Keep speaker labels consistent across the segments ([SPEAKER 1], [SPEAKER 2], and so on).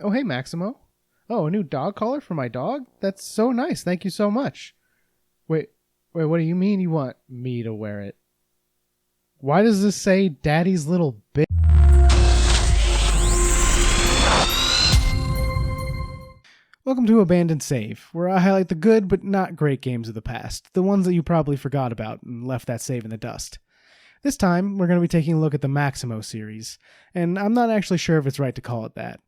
[SPEAKER 1] Oh, hey, Maximo. Oh, a new dog collar for my dog? That's so nice. Thank you so much. Wait, what do you mean you want me to wear it? Why does this say Daddy's little bitch? Welcome to Abandoned Save, where I highlight the good but not great games of the past, the ones that you probably forgot about and left that save in the dust. This time, we're going to be taking a look at the Maximo series, and I'm not actually sure if it's right to call it that.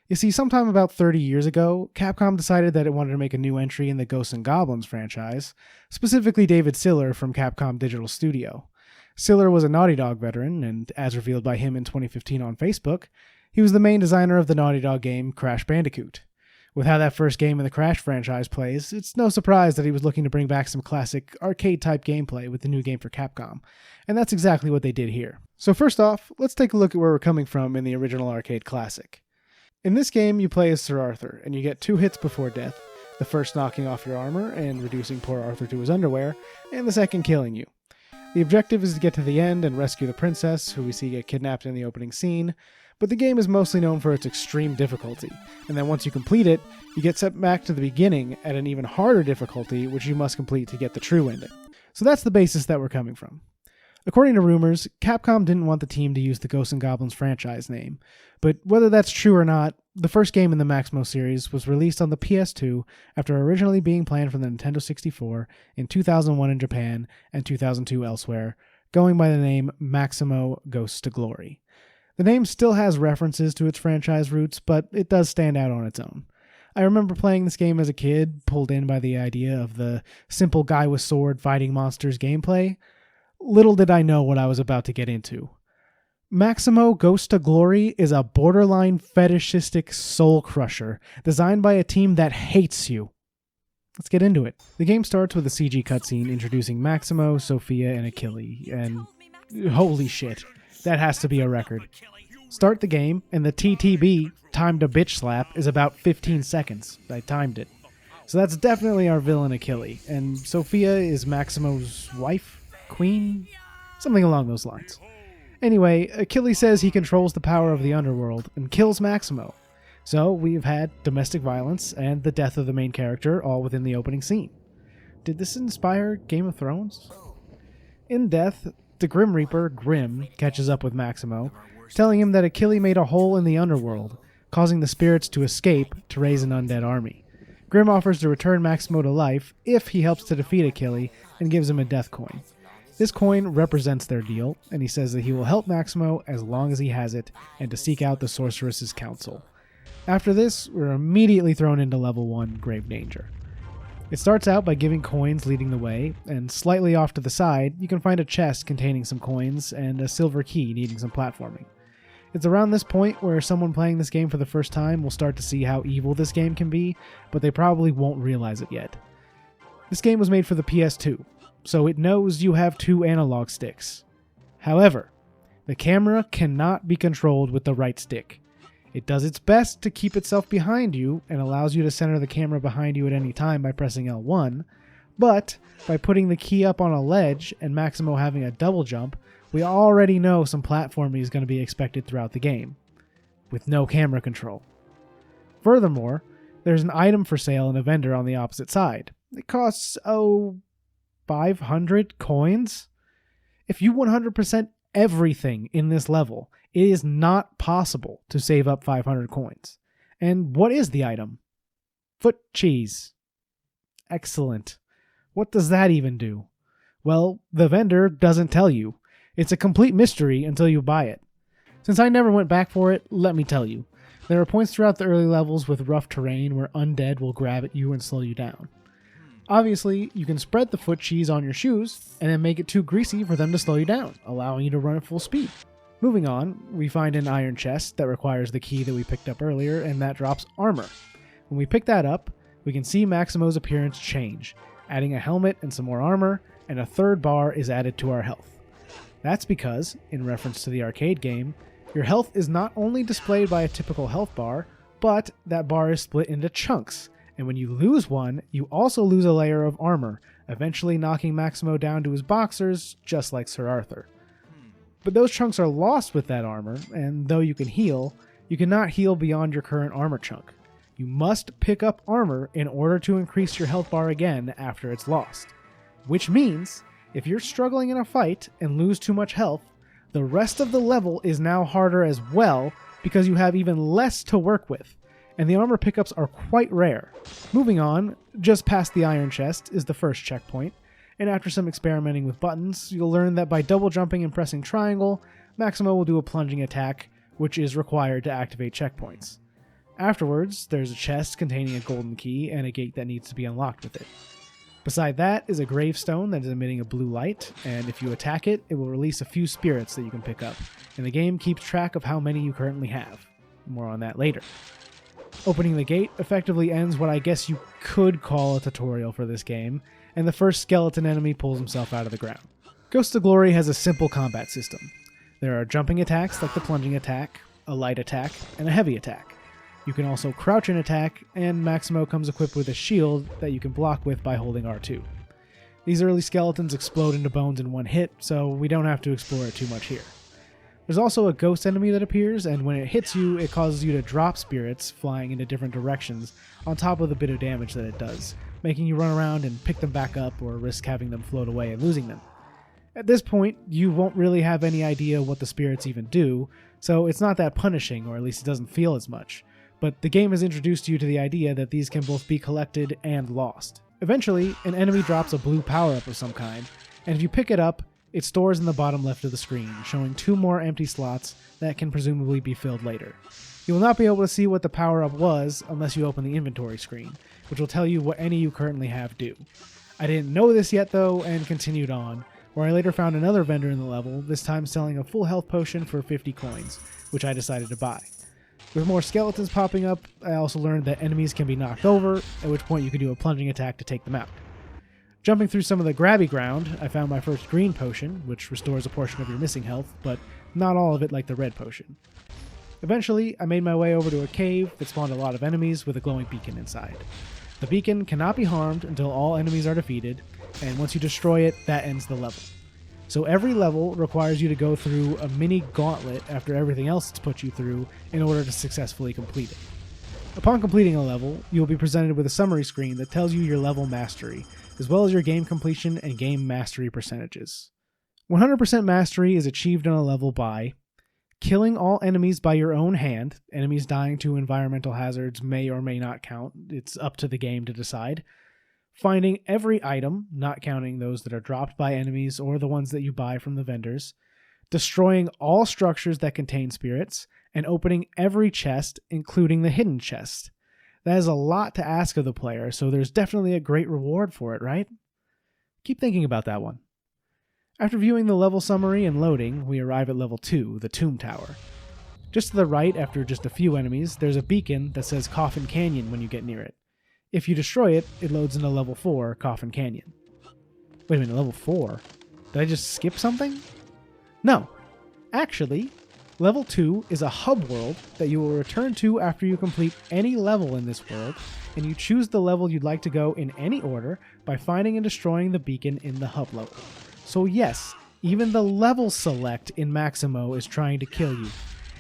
[SPEAKER 1] You see, sometime about 30 years ago, Capcom decided that it wanted to make a new entry in the Ghosts and Goblins franchise, specifically David Siller from Capcom Digital Studio. Siller was a Naughty Dog veteran, and as revealed by him in 2015 on Facebook, he was the main designer of the Naughty Dog game Crash Bandicoot. With how that first game in the Crash franchise plays, it's no surprise that he was looking to bring back some classic arcade-type gameplay with the new game for Capcom, and that's exactly what they did here. So first off, let's take a look at where we're coming from in the original arcade classic. In this game, you play as Sir Arthur, and you get 2 hits before death, the first knocking off your armor and reducing poor Arthur to his underwear, and the second killing you. The objective is to get to the end and rescue the princess, who we see get kidnapped in the opening scene, but the game is mostly known for its extreme difficulty, and then once you complete it, you get sent back to the beginning at an even harder difficulty, which you must complete to get the true ending. So that's the basis that we're coming from. According to rumors, Capcom didn't want the team to use the Ghosts and Goblins franchise name, but whether that's true or not, the first game in the Maximo series was released on the PS2 after originally being planned for the Nintendo 64 in 2001 in Japan and 2002 elsewhere, going by the name Maximo Ghosts to Glory. The name still has references to its franchise roots, but it does stand out on its own. I remember playing this game as a kid, pulled in by the idea of the simple guy with sword fighting monsters gameplay. Little did I know what I was about to get into. Maximo Ghosts to Glory is a borderline fetishistic soul crusher designed by a team that hates you. Let's get into it. The game starts with a CG cutscene introducing Maximo, Sophia, and Achille, and holy shit, that has to be a record. Start the game, and the TTB, time to bitch slap, is about 15 seconds. I timed it. So that's definitely our villain Achille, and Sophia is Maximo's wife? Queen? Something along those lines. Anyway, Achille says he controls the power of the underworld and kills Maximo. So we've had domestic violence and the death of the main character all within the opening scene. Did this inspire Game of Thrones? In death, the Grim Reaper, Grim, catches up with Maximo, telling him that Achille made a hole in the underworld, causing the spirits to escape to raise an undead army. Grim offers to return Maximo to life if he helps to defeat Achille and gives him a death coin. This coin represents their deal, and he says that he will help Maximo as long as he has it, and to seek out the Sorceress's Council. After this, we're immediately thrown into level 1, Grave Danger. It starts out by giving coins leading the way, and slightly off to the side, you can find a chest containing some coins and a silver key needing some platforming. It's around this point where someone playing this game for the first time will start to see how evil this game can be, but they probably won't realize it yet. This game was made for the PS2, so it knows you have 2 analog sticks. However, the camera cannot be controlled with the right stick. It does its best to keep itself behind you and allows you to center the camera behind you at any time by pressing L1, but by putting the key up on a ledge and Maximo having a double jump, we already know some platforming is going to be expected throughout the game, with no camera control. Furthermore, there's an item for sale in a vendor on the opposite side. It costs, 500 coins? If you 100% everything in this level, it is not possible to save up 500 coins. And what is the item? Foot cheese. Excellent. What does that even do? Well, the vendor doesn't tell you. It's a complete mystery until you buy it. Since I never went back for it, let me tell you. There are points throughout the early levels with rough terrain where undead will grab at you and slow you down. Obviously, you can spread the foot cheese on your shoes and then make it too greasy for them to slow you down, allowing you to run at full speed. Moving on, we find an iron chest that requires the key that we picked up earlier, and that drops armor. When we pick that up, we can see Maximo's appearance change, adding a helmet and some more armor, and a third bar is added to our health. That's because, in reference to the arcade game, your health is not only displayed by a typical health bar, but that bar is split into chunks, and when you lose one, you also lose a layer of armor, eventually knocking Maximo down to his boxers, just like Sir Arthur. But those chunks are lost with that armor, and though you can heal, You cannot heal beyond your current armor chunk. You must pick up armor in order to increase your health bar again after it's lost. Which means, if you're struggling in a fight and lose too much health, the rest of the level is now harder as well because you have even less to work with, and the armor pickups are quite rare. Moving on, just past the iron chest is the first checkpoint, and after some experimenting with buttons, you'll learn that by double jumping and pressing triangle, Maximo will do a plunging attack, which is required to activate checkpoints. Afterwards, there's a chest containing a golden key and a gate that needs to be unlocked with it. Beside that is a gravestone that is emitting a blue light, and if you attack it, it will release a few spirits that you can pick up, and the game keeps track of how many you currently have. More on that later. Opening the gate effectively ends what I guess you could call a tutorial for this game, and the first skeleton enemy pulls himself out of the ground. Ghost of Glory has a simple combat system. There are jumping attacks like the plunging attack, a light attack, and a heavy attack. You can also crouch and attack, and Maximo comes equipped with a shield that you can block with by holding R2. These early skeletons explode into bones in one hit, so we don't have to explore it too much here. There's also a ghost enemy that appears, and when it hits you, it causes you to drop spirits flying into different directions on top of the bit of damage that it does, making you run around and pick them back up or risk having them float away and losing them. At this point, you won't really have any idea what the spirits even do, so it's not that punishing, or at least it doesn't feel as much. But the game has introduced you to the idea that these can both be collected and lost. Eventually, an enemy drops a blue power-up of some kind, and if you pick it up, it stores in the bottom left of the screen, showing 2 more empty slots that can presumably be filled later. You will not be able to see what the power-up was unless you open the inventory screen, which will tell you what any you currently have do. I didn't know this yet though, and continued on, where I later found another vendor in the level, this time selling a full health potion for 50 coins, which I decided to buy. With more skeletons popping up, I also learned that enemies can be knocked over, at which point you can do a plunging attack to take them out. Jumping through some of the grabby ground, I found my first green potion, which restores a portion of your missing health, but not all of it like the red potion. Eventually, I made my way over to a cave that spawned a lot of enemies with a glowing beacon inside. The beacon cannot be harmed until all enemies are defeated, and once you destroy it, that ends the level. So every level requires you to go through a mini gauntlet after everything else it's put you through in order to successfully complete it. Upon completing a level, you will be presented with a summary screen that tells you your level mastery, as well as your game completion and game mastery percentages. 100% mastery is achieved on a level by killing all enemies by your own hand. Enemies dying to environmental hazards may or may not count. It's up to the game to decide. Finding every item, not counting those that are dropped by enemies or the ones that you buy from the vendors, destroying all structures that contain spirits, and opening every chest, including the hidden chest. That is a lot to ask of the player, so there's definitely a great reward for it, right? Keep thinking about that one. After viewing the level summary and loading, we arrive at level 2, the Tomb Tower. Just to the right, after just a few enemies, there's a beacon that says Coffin Canyon when you get near it. If you destroy it, it loads into level 4, Coffin Canyon. Wait a minute, level 4? Did I just skip something? No. Actually, level 2 is a hub world that you will return to after you complete any level in this world, and you choose the level you'd like to go in any order by finding and destroying the beacon in the hub level. So yes, even the level select in Maximo is trying to kill you.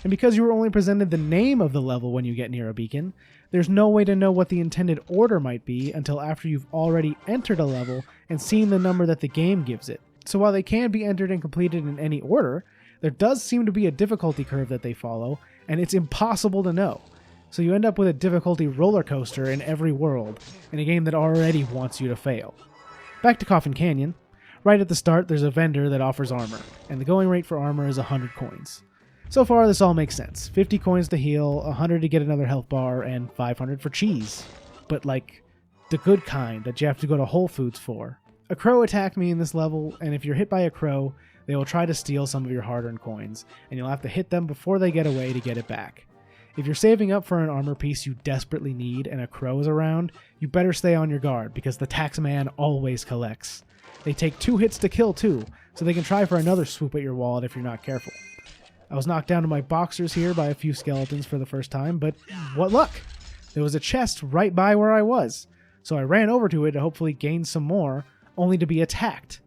[SPEAKER 1] And because you were only presented the name of the level when you get near a beacon, there's no way to know what the intended order might be until after you've already entered a level and seen the number that the game gives it. So while they can be entered and completed in any order, there does seem to be a difficulty curve that they follow, and it's impossible to know. So you end up with a difficulty roller coaster in every world, in a game that already wants you to fail. Back to Coffin Canyon. Right at the start, there's a vendor that offers armor, and the going rate for armor is 100 coins. So far, this all makes sense. 50 coins to heal, 100 to get another health bar, and 500 for cheese. But like, the good kind that you have to go to Whole Foods for. A crow attacked me in this level, and if you're hit by a crow, they will try to steal some of your hard-earned coins, and you'll have to hit them before they get away to get it back. If you're saving up for an armor piece you desperately need and a crow is around, you better stay on your guard, because the tax man always collects. They take 2 hits to kill too, so they can try for another swoop at your wallet if you're not careful. I was knocked down to my boxers here by a few skeletons for the first time, but what luck! There was a chest right by where I was, so I ran over to it to hopefully gain some more, only to be attacked.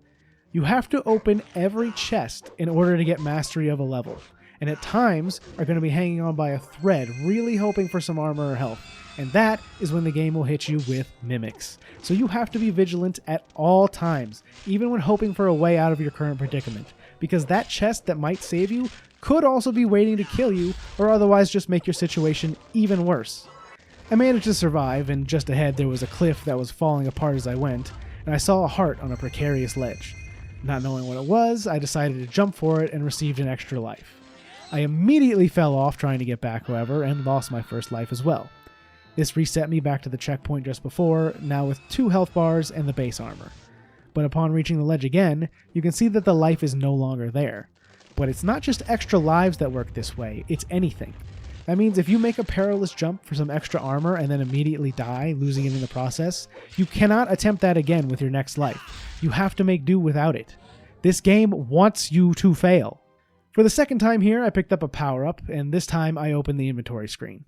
[SPEAKER 1] You have to open every chest in order to get mastery of a level, and at times are going to be hanging on by a thread, really hoping for some armor or health. And that is when the game will hit you with mimics. So you have to be vigilant at all times, even when hoping for a way out of your current predicament, because that chest that might save you could also be waiting to kill you, or otherwise just make your situation even worse. I managed to survive, and just ahead there was a cliff that was falling apart as I went, and I saw a heart on a precarious ledge. Not knowing what it was, I decided to jump for it and received an extra life. I immediately fell off trying to get back, however, and lost my first life as well. This reset me back to the checkpoint just before, now with 2 health bars and the base armor. But upon reaching the ledge again, you can see that the life is no longer there. But it's not just extra lives that work this way, it's anything. That means if you make a perilous jump for some extra armor and then immediately die, losing it in the process, you cannot attempt that again with your next life. You have to make do without it. This game wants you to fail. For the second time here, I picked up a power-up, and this time I opened the inventory screen.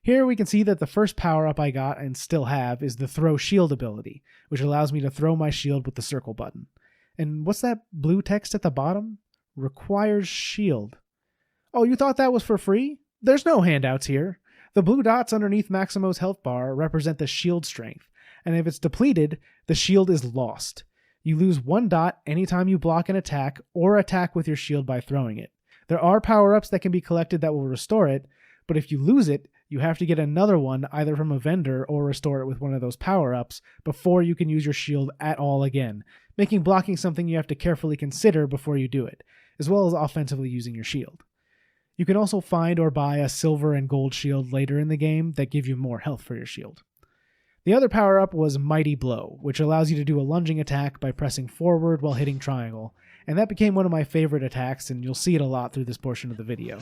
[SPEAKER 1] Here we can see that the first power-up I got and still have is the throw shield ability, which allows me to throw my shield with the circle button. And what's that blue text at the bottom? Requires shield. Oh, you thought that was for free? There's no handouts here. The blue dots underneath Maximo's health bar represent the shield strength, and if it's depleted, the shield is lost. You lose 1 dot anytime you block an attack or attack with your shield by throwing it. There are power-ups that can be collected that will restore it, but if you lose it, you have to get another one either from a vendor or restore it with one of those power-ups before you can use your shield at all again, making blocking something you have to carefully consider before you do it, as well as offensively using your shield. You can also find or buy a silver and gold shield later in the game that give you more health for your shield. The other power-up was Mighty Blow, which allows you to do a lunging attack by pressing forward while hitting triangle, and that became one of my favorite attacks, and you'll see it a lot through this portion of the video.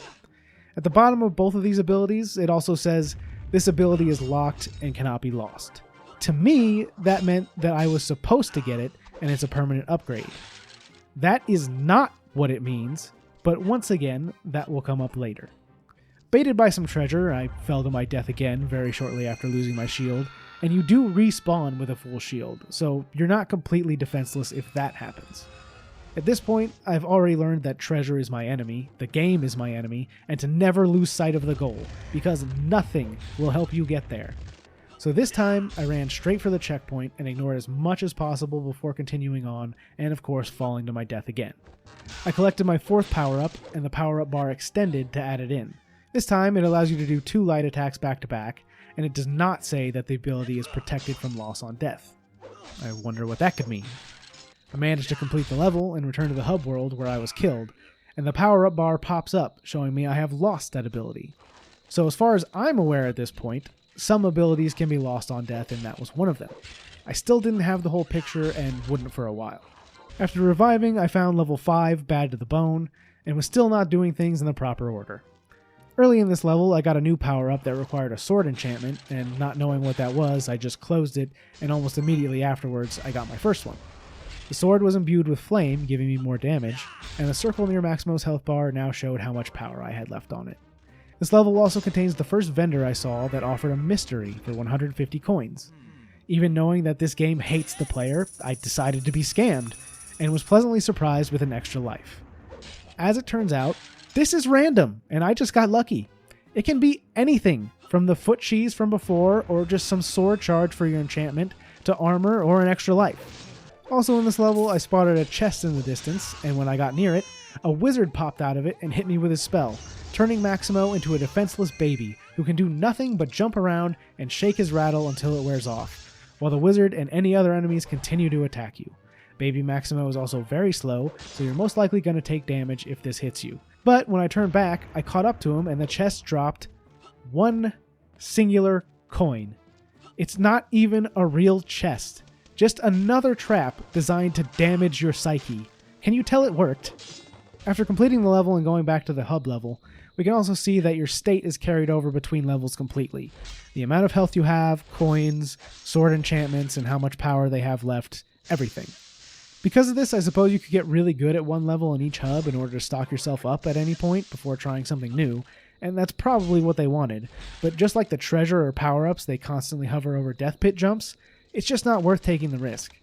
[SPEAKER 1] At the bottom of both of these abilities, it also says, this ability is locked and cannot be lost. To me, that meant that I was supposed to get it, and it's a permanent upgrade. That is not what it means, but once again, that will come up later. Baited by some treasure, I fell to my death again very shortly after losing my shield, and you do respawn with a full shield, so you're not completely defenseless if that happens. At this point, I've already learned that treasure is my enemy, the game is my enemy, and to never lose sight of the goal, because nothing will help you get there. So this time, I ran straight for the checkpoint and ignored as much as possible before continuing on, and of course falling to my death again. I collected my 4th power-up, and the power-up bar extended to add it in. This time, it allows you to do 2 light attacks back to back, and it does not say that the ability is protected from loss on death. I wonder what that could mean. I managed to complete the level and return to the hub world where I was killed, and the power-up bar pops up, showing me I have lost that ability. So as far as I'm aware at this point, some abilities can be lost on death, and that was one of them. I still didn't have the whole picture and wouldn't for a while. After reviving, I found level 5 bad to the bone, and was still not doing things in the proper order. Early in this level, I got a new power-up that required a sword enchantment, and not knowing what that was, I just closed it, and almost immediately afterwards, I got my first one. The sword was imbued with flame, giving me more damage, and the circle near Maximo's health bar now showed how much power I had left on it. This level also contains the first vendor I saw that offered a mystery for 150 coins. Even knowing that this game hates the player, I decided to be scammed, and was pleasantly surprised with an extra life. As it turns out, this is random, and I just got lucky. It can be anything, from the foot cheese from before, or just some sword charge for your enchantment, to armor or an extra life. Also in this level, I spotted a chest in the distance, and when I got near it, a wizard popped out of it and hit me with his spell, turning Maximo into a defenseless baby who can do nothing but jump around and shake his rattle until it wears off, while the wizard and any other enemies continue to attack you. Baby Maximo is also very slow, so you're most likely going to take damage if this hits you. But when I turned back, I caught up to him and the chest dropped 1 singular coin. It's not even a real chest. Just another trap designed to damage your psyche. Can you tell it worked? After completing the level and going back to the hub level, we can also see that your state is carried over between levels completely. The amount of health you have, coins, sword enchantments, and how much power they have left, everything. Because of this, I suppose you could get really good at one level in each hub in order to stock yourself up at any point before trying something new, and that's probably what they wanted. But just like the treasure or power-ups, they constantly hover over death pit jumps, it's just not worth taking the risk.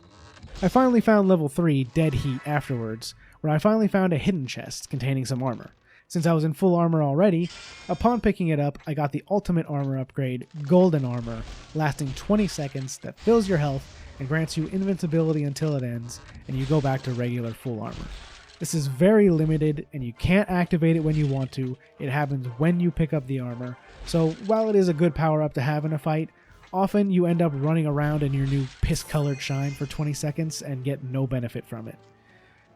[SPEAKER 1] I finally found level 3, Dead Heat, afterwards, where I finally found a hidden chest containing some armor. Since I was in full armor already, upon picking it up, I got the ultimate armor upgrade, Golden Armor, lasting 20 seconds that fills your health and grants you invincibility until it ends, and you go back to regular full armor. This is very limited, and you can't activate it when you want to. It happens when you pick up the armor, so while it is a good power-up to have in a fight, often you end up running around in your new piss-colored shine for 20 seconds and get no benefit from it.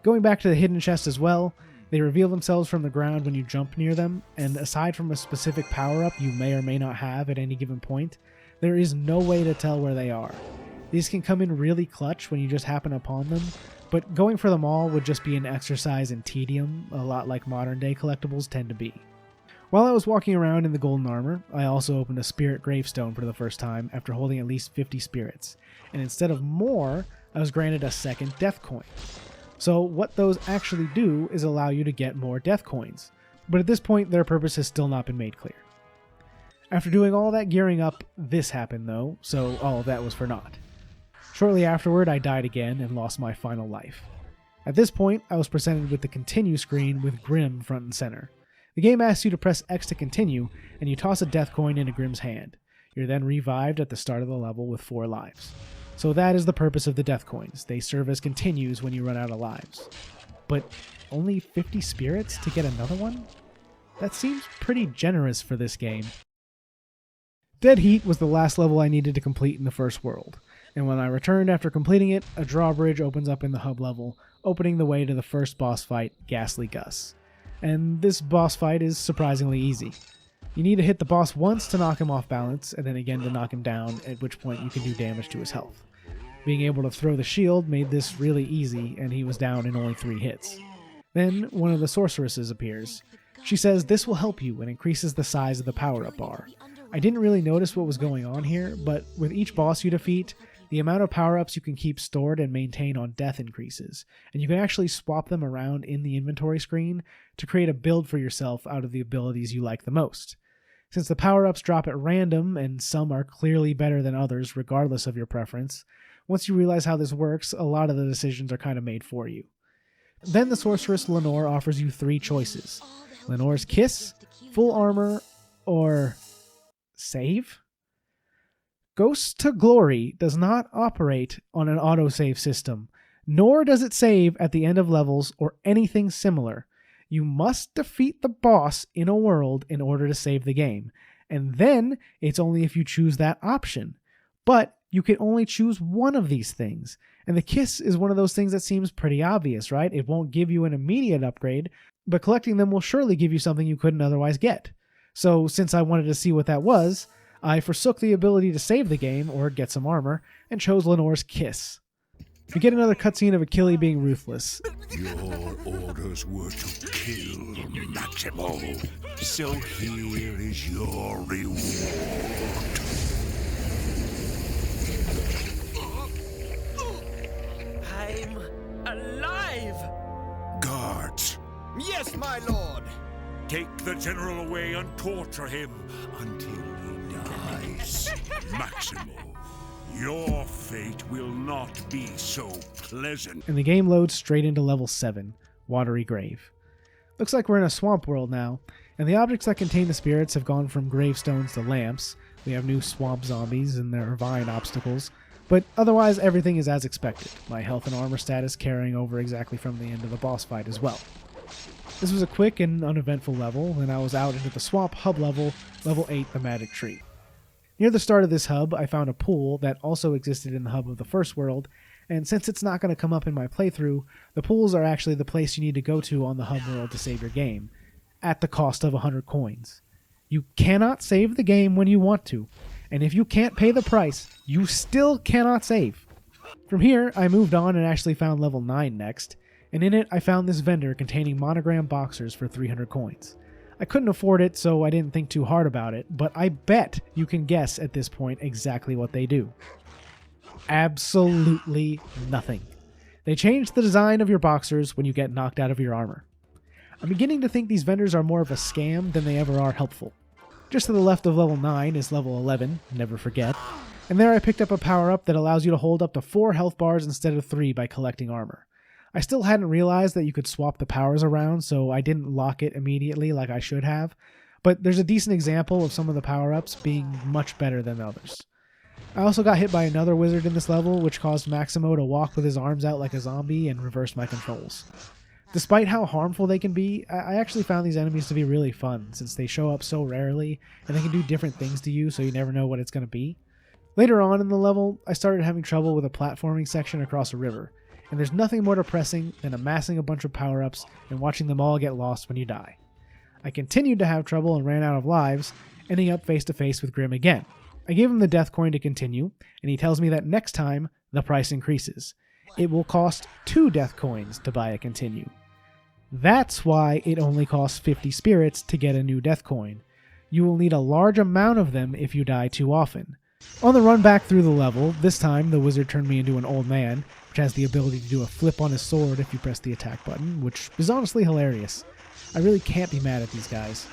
[SPEAKER 1] Going back to the hidden chest as well, they reveal themselves from the ground when you jump near them, and aside from a specific power-up you may or may not have at any given point, there is no way to tell where they are. These can come in really clutch when you just happen upon them, but going for them all would just be an exercise in tedium, a lot like modern-day collectibles tend to be. While I was walking around in the golden armor, I also opened a spirit gravestone for the first time after holding at least 50 spirits, and instead of more, I was granted a second death coin. So what those actually do is allow you to get more death coins, but at this point their purpose has still not been made clear. After doing all that gearing up, this happened though, so all of that was for naught. Shortly afterward I died again and lost my final life. At this point I was presented with the continue screen with Grim front and center. The game asks you to press X to continue, and you toss a death coin into Grim's hand. You're then revived at the start of the level with 4 lives. So that is the purpose of the death coins. They serve as continues when you run out of lives. But only 50 spirits to get another one? That seems pretty generous for this game. Dead Heat was the last level I needed to complete in the first world, and when I returned after completing it, a drawbridge opens up in the hub level, opening the way to the first boss fight, Ghastly Gus. And this boss fight is surprisingly easy. You need to hit the boss once to knock him off balance, and then again to knock him down, at which point you can do damage to his health. Being able to throw the shield made this really easy, and he was down in only 3 hits. Then, one of the sorceresses appears. She says this will help you and increases the size of the power-up bar. I didn't really notice what was going on here, but with each boss you defeat, the amount of power-ups you can keep stored and maintain on death increases, and you can actually swap them around in the inventory screen to create a build for yourself out of the abilities you like the most. Since the power-ups drop at random, and some are clearly better than others regardless of your preference, once you realize how this works, a lot of the decisions are kind of made for you. Then the sorceress Lenore offers you 3 choices. Lenore's Kiss, Full Armor, or Save? Ghosts to Glory does not operate on an autosave system, nor does it save at the end of levels or anything similar. You must defeat the boss in a world in order to save the game, and then it's only if you choose that option. But you can only choose one of these things, and the Kiss is one of those things that seems pretty obvious, right? It won't give you an immediate upgrade, but collecting them will surely give you something you couldn't otherwise get. So since I wanted to see what that was, I forsook the ability to save the game, or get some armor, and chose Lenore's Kiss. We get another cutscene of Achille being ruthless.
[SPEAKER 2] Your orders were to kill Maximo, so here is your reward.
[SPEAKER 3] I'm alive!
[SPEAKER 2] Guards,
[SPEAKER 3] Yes, my lord!
[SPEAKER 2] take the general away and torture him until he dies. Maximo, your fate will not be so pleasant.
[SPEAKER 1] And the game loads straight into level 7, Watery Grave. Looks like we're in a swamp world now, and the objects that contain the spirits have gone from gravestones to lamps. We have new swamp zombies and there are vine obstacles, but otherwise everything is as expected, my health and armor status carrying over exactly from the end of the boss fight as well. This was a quick and uneventful level, and I was out into the swamp hub level, level 8, the Magic Tree. Near the start of this hub, I found a pool that also existed in the hub of the first world, and since it's not going to come up in my playthrough, the pools are actually the place you need to go to on the hub world to save your game, at the cost of 100 coins. You cannot save the game when you want to, and if you can't pay the price, you still cannot save. From here, I moved on and actually found level 9 next, and in it I found this vendor containing monogram boxers for 300 coins. I couldn't afford it, so I didn't think too hard about it, but I bet you can guess at this point exactly what they do. Absolutely nothing. They change the design of your boxers when you get knocked out of your armor. I'm beginning to think these vendors are more of a scam than they ever are helpful. Just to the left of level 9 is level 11, never forget, and there I picked up a power-up that allows you to hold up to 4 health bars instead of 3 by collecting armor. I still hadn't realized that you could swap the powers around, so I didn't lock it immediately like I should have, but there's a decent example of some of the power-ups being much better than others. I also got hit by another wizard in this level, which caused Maximo to walk with his arms out like a zombie and reverse my controls. Despite how harmful they can be, I actually found these enemies to be really fun, since they show up so rarely, and they can do different things to you, so you never know what it's going to be. Later on in the level, I started having trouble with a platforming section across a river, and there's nothing more depressing than amassing a bunch of power-ups and watching them all get lost when you die. I continued to have trouble and ran out of lives, ending up face to face with Grim again. I gave him the death coin to continue, and he tells me that next time, the price increases. It will cost 2 death coins to buy a continue. That's why it only costs 50 spirits to get a new death coin. You will need a large amount of them if you die too often. On the run back through the level, this time the wizard turned me into an old man, which has the ability to do a flip on his sword if you press the attack button, which is honestly hilarious. I really can't be mad at these guys.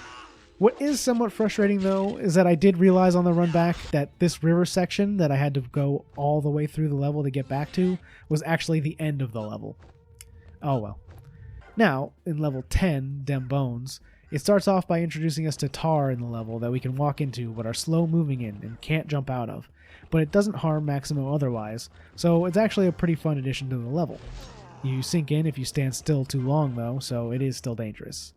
[SPEAKER 1] What is somewhat frustrating, though, is that I did realize on the run back that this river section that I had to go all the way through the level to get back to was actually the end of the level. Oh well. Now, in level 10, Dem Bones, it starts off by introducing us to tar in the level that we can walk into but are slow moving in and can't jump out of, but it doesn't harm Maximo otherwise, so it's actually a pretty fun addition to the level. You sink in if you stand still too long though, so it is still dangerous.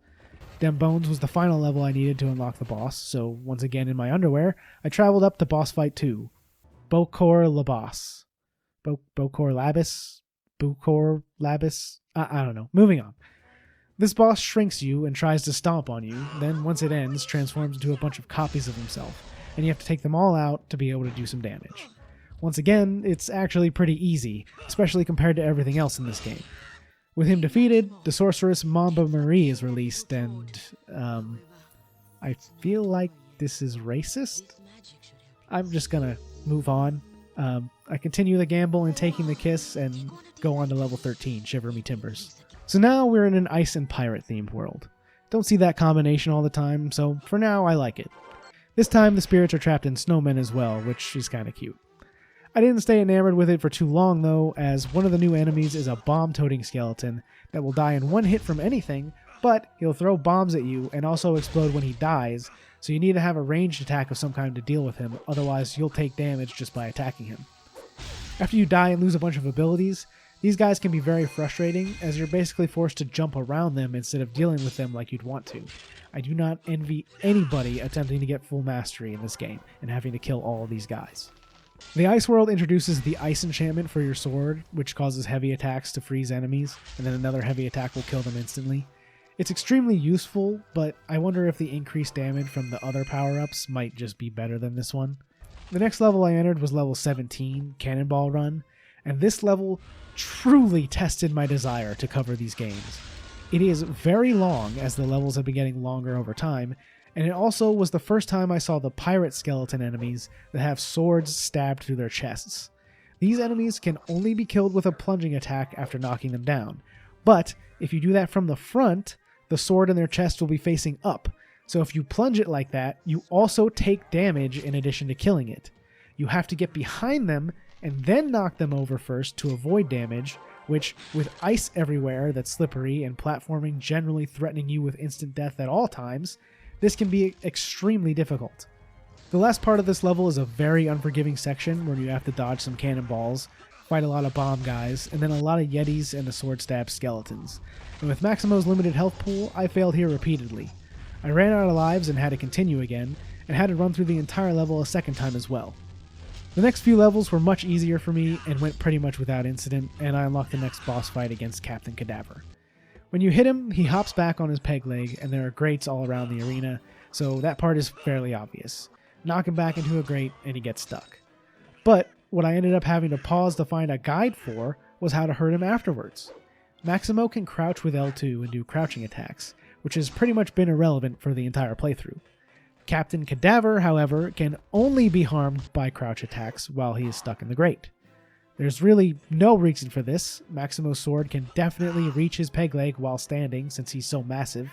[SPEAKER 1] Dem Bones was the final level I needed to unlock the boss, so once again in my underwear, I traveled up to boss fight 2. Bokor Labas. Bokor Labis? Bukor Labis? I don't know. Moving on. This boss shrinks you and tries to stomp on you, then once it ends, transforms into a bunch of copies of himself, and you have to take them all out to be able to do some damage. Once again, it's actually pretty easy, especially compared to everything else in this game. With him defeated, the sorceress Mamba Marie is released, and I feel like this is racist? I'm just gonna move on. I continue the gamble in taking the kiss and go on to level 13, Shiver Me Timbers. So now we're in an ice and pirate themed world. Don't see that combination all the time, so for now I like it. This time the spirits are trapped in snowmen as well, which is kinda cute. I didn't stay enamored with it for too long though, as one of the new enemies is a bomb-toting skeleton that will die in one hit from anything, but he'll throw bombs at you and also explode when he dies, so you need to have a ranged attack of some kind to deal with him, otherwise you'll take damage just by attacking him. After you die and lose a bunch of abilities, these guys can be very frustrating, as you're basically forced to jump around them instead of dealing with them like you'd want to. I do not envy anybody attempting to get full mastery in this game and having to kill all of these guys. The Ice World introduces the Ice Enchantment for your sword, which causes heavy attacks to freeze enemies, and then another heavy attack will kill them instantly. It's extremely useful, but I wonder if the increased damage from the other power-ups might just be better than this one. The next level I entered was level 17, Cannonball Run, and this level truly tested my desire to cover these games. It is very long, as the levels have been getting longer over time, and it also was the first time I saw the pirate skeleton enemies that have swords stabbed through their chests. These enemies can only be killed with a plunging attack after knocking them down, but if you do that from the front, the sword in their chest will be facing up, so if you plunge it like that, you also take damage in addition to killing it. You have to get behind them and then knock them over first to avoid damage, which, with ice everywhere that's slippery and platforming generally threatening you with instant death at all times, this can be extremely difficult. The last part of this level is a very unforgiving section where you have to dodge some cannonballs, fight a lot of bomb guys, and then a lot of yetis and the sword stab skeletons. And with Maximo's limited health pool, I failed here repeatedly. I ran out of lives and had to continue again, and had to run through the entire level a second time as well. The next few levels were much easier for me and went pretty much without incident, and I unlocked the next boss fight against Captain Cadaver. When you hit him, he hops back on his peg leg, and there are grates all around the arena, so that part is fairly obvious. Knock him back into a grate, and he gets stuck. But what I ended up having to pause to find a guide for was how to hurt him afterwards. Maximo can crouch with L2 and do crouching attacks, which has pretty much been irrelevant for the entire playthrough. Captain Cadaver, however, can only be harmed by crouch attacks while he is stuck in the grate. There's really no reason for this. Maximo's sword can definitely reach his peg leg while standing since he's so massive.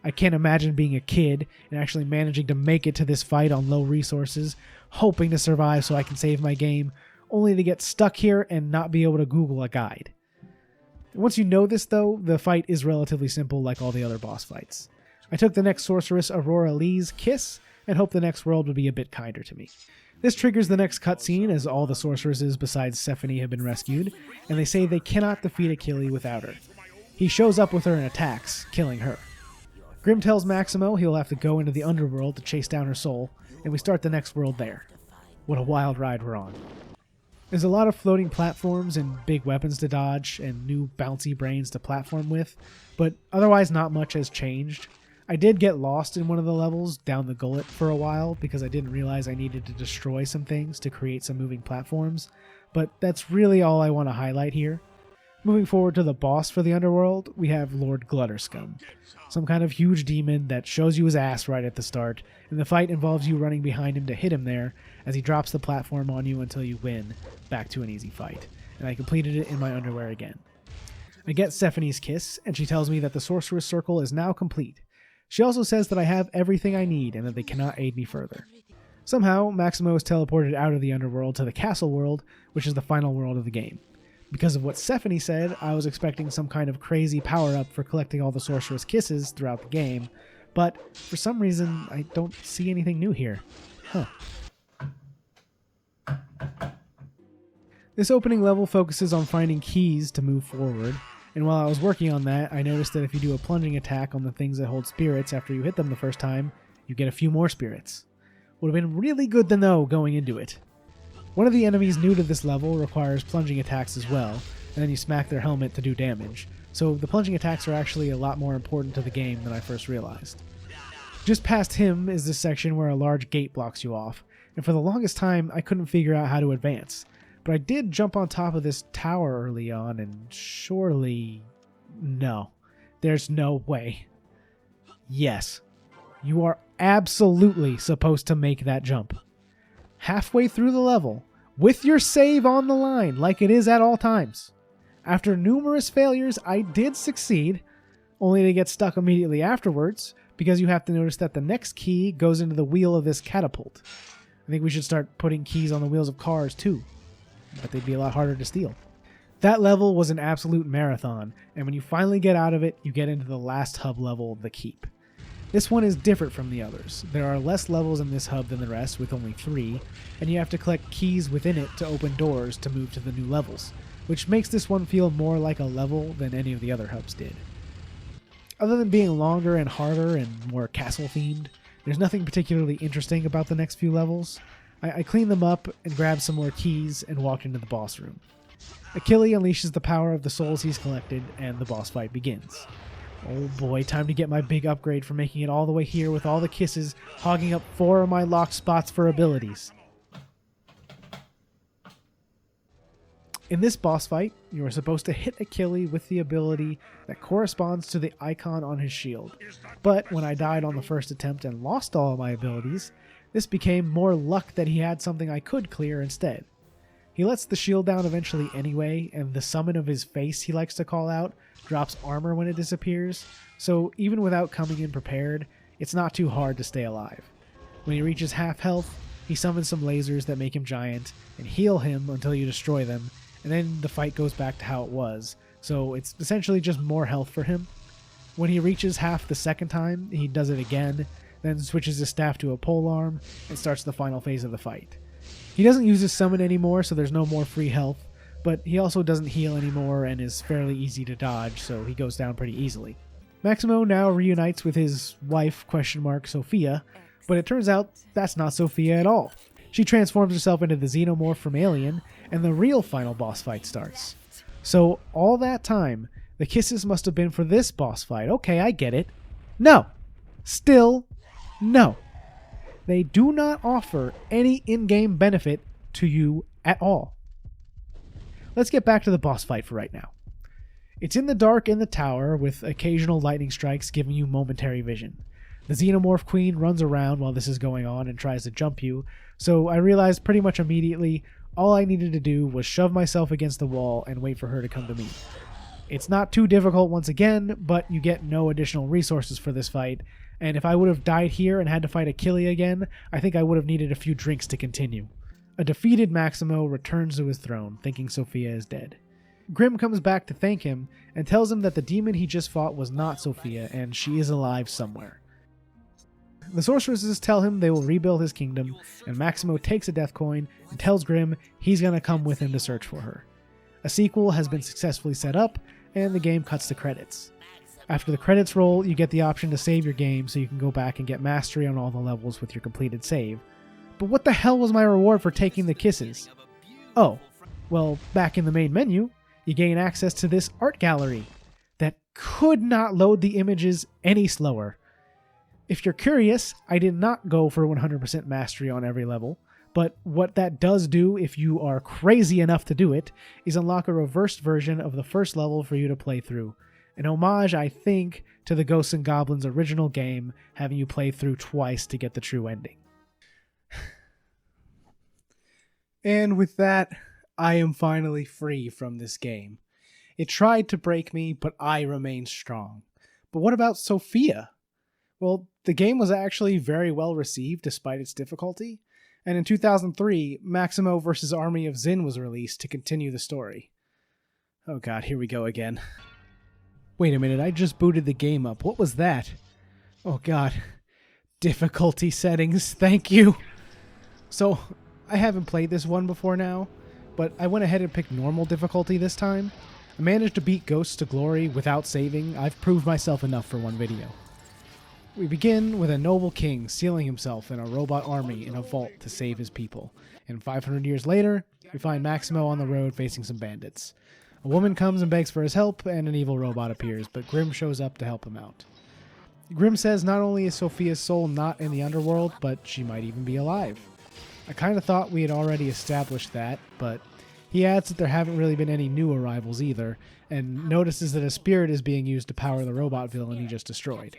[SPEAKER 1] I can't imagine being a kid and actually managing to make it to this fight on low resources, hoping to survive so I can save my game, only to get stuck here and not be able to Google a guide. Once you know this though, the fight is relatively simple like all the other boss fights. I took the next sorceress Aurora Lee's kiss and hoped the next world would be a bit kinder to me. This triggers the next cutscene as all the sorceresses besides Stephanie have been rescued, and they say they cannot defeat Achille without her. He shows up with her and attacks, killing her. Grimm tells Maximo he'll have to go into the underworld to chase down her soul, and we start the next world there. What a wild ride we're on. There's a lot of floating platforms and big weapons to dodge and new bouncy brains to platform with, but otherwise not much has changed. I did get lost in one of the levels down the gullet for a while because I didn't realize I needed to destroy some things to create some moving platforms, but that's really all I want to highlight here. Moving forward to the boss for the underworld, we have Lord Glutterscum, some kind of huge demon that shows you his ass right at the start, and the fight involves you running behind him to hit him there as he drops the platform on you until you win, back to an easy fight, and I completed it in my underwear again. I get Stephanie's kiss, and she tells me that the Sorceress Circle is now complete. She also says that I have everything I need and that they cannot aid me further. Somehow, Maximo is teleported out of the underworld to the castle world, which is the final world of the game. Because of what Stephanie said, I was expecting some kind of crazy power-up for collecting all the Sorceress Kisses throughout the game, but for some reason, I don't see anything new here. Huh. This opening level focuses on finding keys to move forward, and while I was working on that, I noticed that if you do a plunging attack on the things that hold spirits after you hit them the first time, you get a few more spirits. Would have been really good to know going into it. One of the enemies new to this level requires plunging attacks as well, and then you smack their helmet to do damage, so the plunging attacks are actually a lot more important to the game than I first realized. Just past him is this section where a large gate blocks you off, and for the longest time I couldn't figure out how to advance, but I did jump on top of this tower early on, and surely... no. There's no way. Yes. You are absolutely supposed to make that jump. Halfway through the level, with your save on the line, like it is at all times. After numerous failures, I did succeed, only to get stuck immediately afterwards, because you have to notice that the next key goes into the wheel of this catapult. I think we should start putting keys on the wheels of cars too, but they'd be a lot harder to steal. That level was an absolute marathon, and when you finally get out of it, you get into the last hub level, the Keep. This one is different from the others. There are less levels in this hub than the rest, with only 3, and you have to collect keys within it to open doors to move to the new levels, which makes this one feel more like a level than any of the other hubs did. Other than being longer and harder and more castle-themed, there's nothing particularly interesting about the next few levels. I cleaned them up and grabbed some more keys and walked into the boss room. Achille unleashes the power of the souls he's collected, and the boss fight begins. Oh boy, time to get my big upgrade for making it all the way here with all the kisses, hogging up 4 of my locked spots for abilities. In this boss fight, you are supposed to hit Achille with the ability that corresponds to the icon on his shield. But when I died on the first attempt and lost all of my abilities, this became more luck that he had something I could clear instead. He lets the shield down eventually anyway, and the summon of his face he likes to call out drops armor when it disappears, so even without coming in prepared, it's not too hard to stay alive. When he reaches half health, he summons some lasers that make him giant and heal him until you destroy them, and then the fight goes back to how it was, so it's essentially just more health for him. When he reaches half the second time, he does it again, then switches his staff to a polearm and starts the final phase of the fight. He doesn't use his summon anymore, so there's no more free health, but he also doesn't heal anymore and is fairly easy to dodge, so he goes down pretty easily. Maximo now reunites with his wife, Sophia, but it turns out that's not Sophia at all. She transforms herself into the xenomorph from Alien, and the real final boss fight starts. So all that time, the kisses must have been for this boss fight. Okay, I get it. No. Still, no. They do not offer any in-game benefit to you at all. Let's get back to the boss fight for right now. It's in the dark in the tower, with occasional lightning strikes giving you momentary vision. The Xenomorph Queen runs around while this is going on and tries to jump you, so I realized pretty much immediately all I needed to do was shove myself against the wall and wait for her to come to me. It's not too difficult once again, but you get no additional resources for this fight, and if I would have died here and had to fight Achille again, I think I would have needed a few drinks to continue. A defeated Maximo returns to his throne, thinking Sophia is dead. Grim comes back to thank him and tells him that the demon he just fought was not Sophia and she is alive somewhere. The sorceresses tell him they will rebuild his kingdom, and Maximo takes a death coin and tells Grim he's going to come with him to search for her. A sequel has been successfully set up, and the game cuts to credits. After the credits roll, you get the option to save your game so you can go back and get mastery on all the levels with your completed save. But what the hell was my reward for taking the kisses? Oh, well, back in the main menu, you gain access to this art gallery that could not load the images any slower. If you're curious, I did not go for 100% mastery on every level, but what that does do, if you are crazy enough to do it, is unlock a reversed version of the first level for you to play through. An homage, I think, to the Ghosts and Goblins original game, having you play through twice to get the true ending. And with that, I am finally free from this game. It tried to break me, but I remain strong. But what about Sophia? Well, the game was actually very well received despite its difficulty, and in 2003, Maximo vs. Army of Zin was released to continue the story. Oh god, here we go again. Wait a minute, I just booted the game up. What was that? Oh god. Difficulty settings, thank you! So, I haven't played this one before now, but I went ahead and picked normal difficulty this time. I managed to beat Ghosts to glory without saving. I've proved myself enough for one video. We begin with a noble king sealing himself in a robot army in a vault to save his people. And 500 years later, we find Maximo on the road facing some bandits. A woman comes and begs for his help, and an evil robot appears, but Grim shows up to help him out. Grim says not only is Sophia's soul not in the underworld, but she might even be alive. I kind of thought we had already established that, but he adds that there haven't really been any new arrivals either, and notices that a spirit is being used to power the robot villain he just destroyed.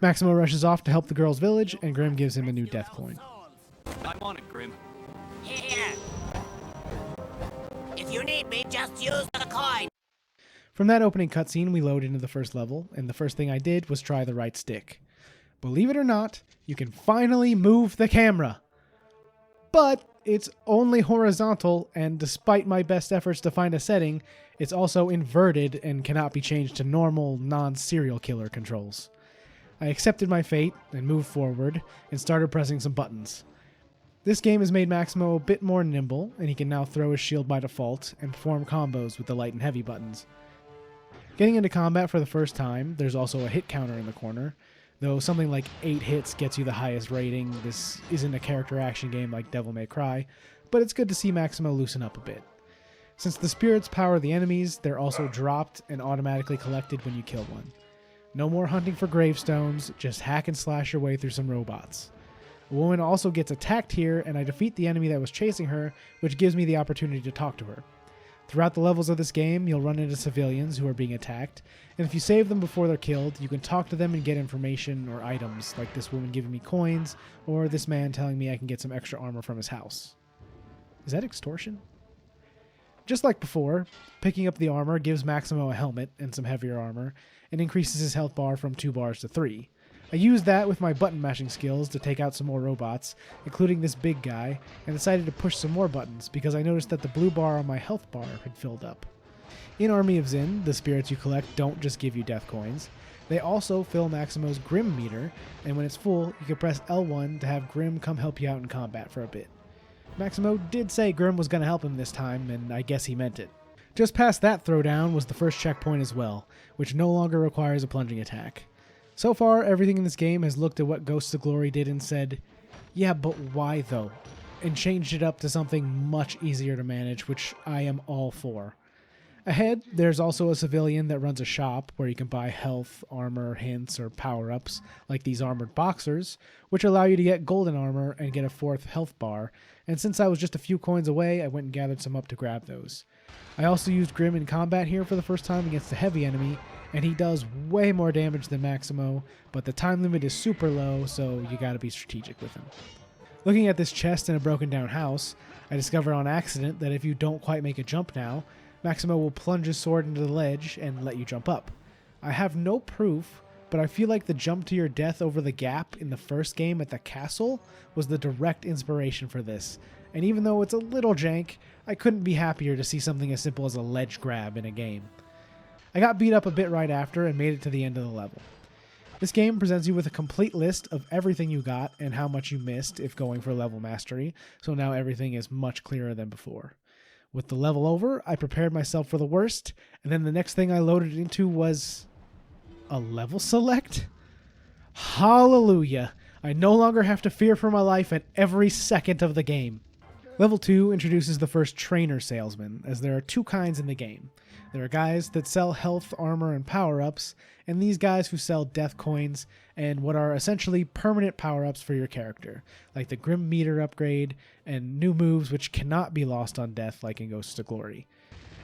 [SPEAKER 1] Maximo rushes off to help the girl's village, and Grim gives him a new death coin.
[SPEAKER 4] I want it, Grim.
[SPEAKER 5] Here. If you need me, just use the coin.
[SPEAKER 1] From that opening cutscene, we load into the first level, and the first thing I did was try the right stick. Believe it or not, you can finally move the camera! But it's only horizontal, and despite my best efforts to find a setting, it's also inverted and cannot be changed to normal, non-serial killer controls. I accepted my fate and moved forward and started pressing some buttons. This game has made Maximo a bit more nimble, and he can now throw his shield by default and perform combos with the light and heavy buttons. Getting into combat for the first time, there's also a hit counter in the corner. Though something like 8 hits gets you the highest rating, this isn't a character action game like Devil May Cry, but it's good to see Maximo loosen up a bit. Since the spirits power the enemies, they're also dropped and automatically collected when you kill one. No more hunting for gravestones, just hack and slash your way through some robots. A woman also gets attacked here, and I defeat the enemy that was chasing her, which gives me the opportunity to talk to her. Throughout the levels of this game, you'll run into civilians who are being attacked, and if you save them before they're killed, you can talk to them and get information or items, like this woman giving me coins, or this man telling me I can get some extra armor from his house. Is that extortion? Just like before, picking up the armor gives Maximo a helmet and some heavier armor, and increases his health bar from 2 bars to 3. I used that with my button mashing skills to take out some more robots, including this big guy, and decided to push some more buttons because I noticed that the blue bar on my health bar had filled up. In Army of Zin, the spirits you collect don't just give you death coins. They also fill Maximo's Grim meter, and when it's full, you can press L1 to have Grim come help you out in combat for a bit. Maximo did say Grim was going to help him this time, and I guess he meant it. Just past that throwdown was the first checkpoint as well, which no longer requires a plunging attack. So far, everything in this game has looked at what Ghosts of Glory did and said, yeah, but why though? And changed it up to something much easier to manage, which I am all for. Ahead, there's also a civilian that runs a shop where you can buy health, armor, hints, or power-ups, like these armored boxers, which allow you to get golden armor and get a 4th health bar, and since I was just a few coins away, I went and gathered some up to grab those. I also used Grim in combat here for the first time against a heavy enemy, and he does way more damage than Maximo, but the time limit is super low, so you gotta be strategic with him. Looking at this chest in a broken down house, I discovered on accident that if you don't quite make a jump now, Maximo will plunge his sword into the ledge and let you jump up. I have no proof, but I feel like the jump to your death over the gap in the first game at the castle was the direct inspiration for this, and even though it's a little jank, I couldn't be happier to see something as simple as a ledge grab in a game. I got beat up a bit right after and made it to the end of the level. This game presents you with a complete list of everything you got and how much you missed if going for level mastery, so now everything is much clearer than before. With the level over, I prepared myself for the worst, and then the next thing I loaded into was a level select? Hallelujah! I no longer have to fear for my life at every second of the game. Level 2 introduces the first trainer salesman, as there are two kinds in the game. There are guys that sell health, armor, and power-ups, and these guys who sell death coins and what are essentially permanent power-ups for your character, like the Grim Meter upgrade and new moves which cannot be lost on death like in Ghosts of Glory.